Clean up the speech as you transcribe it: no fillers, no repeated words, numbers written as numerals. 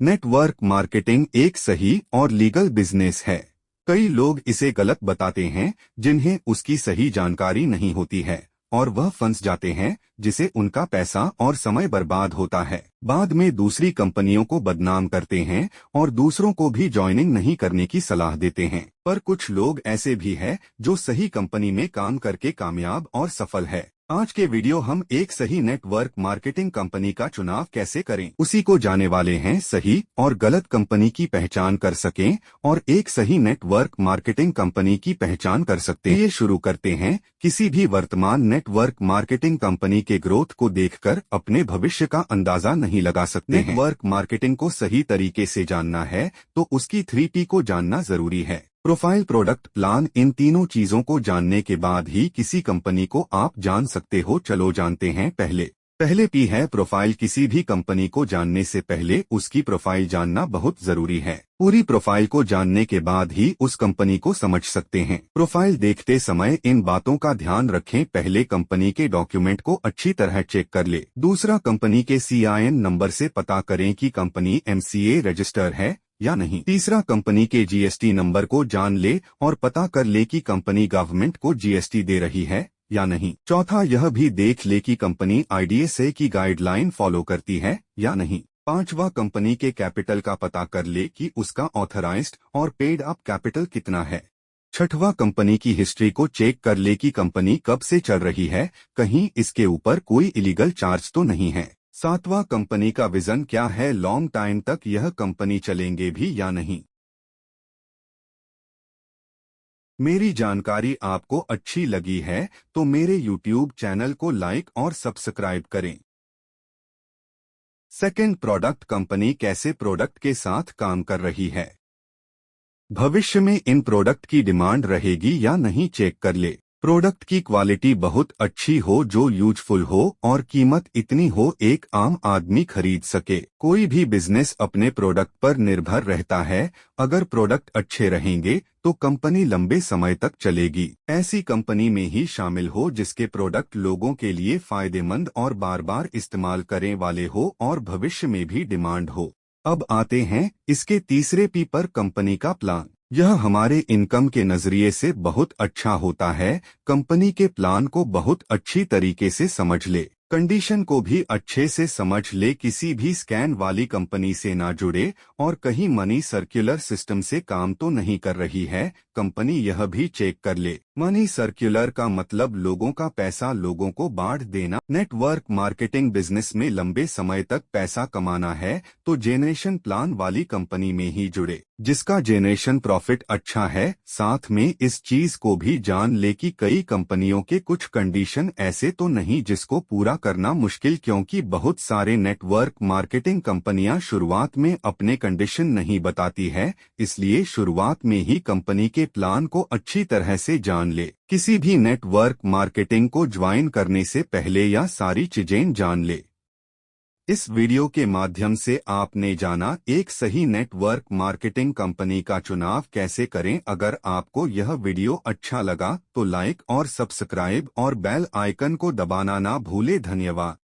Network marketing एक सही और लीगल बिजनेस है। कई लोग इसे गलत बताते हैं जिन्हें उसकी सही जानकारी नहीं होती है और वह फंस जाते हैं जिसे उनका पैसा और समय बर्बाद होता है। बाद में दूसरी कंपनियों को बदनाम करते हैं और दूसरों को भी ज्वाइनिंग नहीं करने की सलाह देते हैं। पर कुछ लोग ऐसे भी हैं जो सही कंपनी में काम करके कामयाब और सफल है। आज के वीडियो हम एक सही नेटवर्क मार्केटिंग कंपनी का चुनाव कैसे करें उसी को जाने वाले हैं। सही और गलत कंपनी की पहचान कर सकें और एक सही नेटवर्क मार्केटिंग कंपनी की पहचान कर सकते हैं। ये शुरू करते हैं। किसी भी वर्तमान नेटवर्क मार्केटिंग कंपनी के ग्रोथ को देखकर अपने भविष्य का अंदाजा नहीं लगा सकते हैं। नेटवर्क मार्केटिंग को सही तरीके से जानना है तो उसकी 3P को जानना जरूरी है। प्रोफाइल, प्रोडक्ट, प्लान, इन तीनों चीजों को जानने के बाद ही किसी कंपनी को आप जान सकते हो। चलो जानते हैं। पहले P है प्रोफाइल। किसी भी कंपनी को जानने से पहले उसकी प्रोफाइल जानना बहुत जरूरी है। पूरी प्रोफाइल को जानने के बाद ही उस कंपनी को समझ सकते हैं। प्रोफाइल देखते समय इन बातों का ध्यान रखें। पहले कंपनी के डॉक्यूमेंट को अच्छी तरह चेक कर ले। दूसरा, कंपनी के CIN नंबर से पता करें कि कंपनी MCA रजिस्टर है या नहीं। तीसरा, कंपनी के GST नंबर को जान ले और पता कर ले कि कंपनी गवर्नमेंट को GST दे रही है या नहीं। चौथा, यह भी देख ले कि कंपनी IDSA की गाइडलाइन फॉलो करती है या नहीं। पांचवा, कंपनी के कैपिटल का पता कर ले कि उसका ऑथराइज्ड और पेड अप कैपिटल कितना है। छठवां, कंपनी की हिस्ट्री को चेक कर ले कि कंपनी कब से चल रही है, कहीं इसके ऊपर कोई इलीगल चार्ज तो नहीं है। सातवां, कंपनी का विजन क्या है, लॉन्ग टाइम तक यह कंपनी चलेंगे भी या नहीं। मेरी जानकारी आपको अच्छी लगी है तो मेरे YouTube चैनल को लाइक और सब्सक्राइब करें। Second, product. कंपनी कैसे प्रोडक्ट के साथ काम कर रही है। भविष्य में इन प्रोडक्ट की डिमांड रहेगी या नहीं, चेक कर ले। प्रोडक्ट की क्वालिटी बहुत अच्छी हो, जो यूजफुल हो और कीमत इतनी हो एक आम आदमी खरीद सके। कोई भी बिजनेस अपने प्रोडक्ट पर निर्भर रहता है। अगर प्रोडक्ट अच्छे रहेंगे तो कंपनी लंबे समय तक चलेगी। ऐसी कंपनी में ही शामिल हो जिसके प्रोडक्ट लोगों के लिए फायदेमंद और बार बार इस्तेमाल करने वाले हो और भविष्य में भी डिमांड हो। अब आते हैं इसके तीसरे P पर, कंपनी का प्लान। यह हमारे इनकम के नजरिए से बहुत अच्छा होता है। कंपनी के प्लान को बहुत अच्छी तरीके से समझ ले, कंडीशन को भी अच्छे से समझ ले। किसी भी स्कैम वाली कंपनी से ना जुड़े और कहीं मनी सर्कुलर सिस्टम से काम तो नहीं कर रही है कंपनी, यह भी चेक कर ले। मनी सर्कुलर का मतलब लोगों का पैसा लोगों को बांट देना। नेटवर्क मार्केटिंग बिजनेस में लंबे समय तक पैसा कमाना है तो जेनरेशन प्लान वाली कंपनी में ही जुड़े, जिसका जेनरेशन प्रॉफिट अच्छा है। साथ में इस चीज को भी जान ले कि कई कंपनियों के कुछ कंडीशन ऐसे तो नहीं जिसको पूरा करना मुश्किल, क्योंकि बहुत सारे नेटवर्क मार्केटिंग कंपनियां शुरुआत में अपने कंडीशन नहीं बताती है। इसलिए शुरुआत में ही कंपनी के प्लान को अच्छी तरह से जान ले। किसी भी नेटवर्क मार्केटिंग को ज्वाइन करने से पहले यह सारी चीजें जान ले। इस वीडियो के माध्यम से आपने जाना एक सही नेटवर्क मार्केटिंग कंपनी का चुनाव कैसे करें। अगर आपको यह वीडियो अच्छा लगा तो लाइक और सब्सक्राइब और बेल आइकन को दबाना ना भूले। धन्यवाद।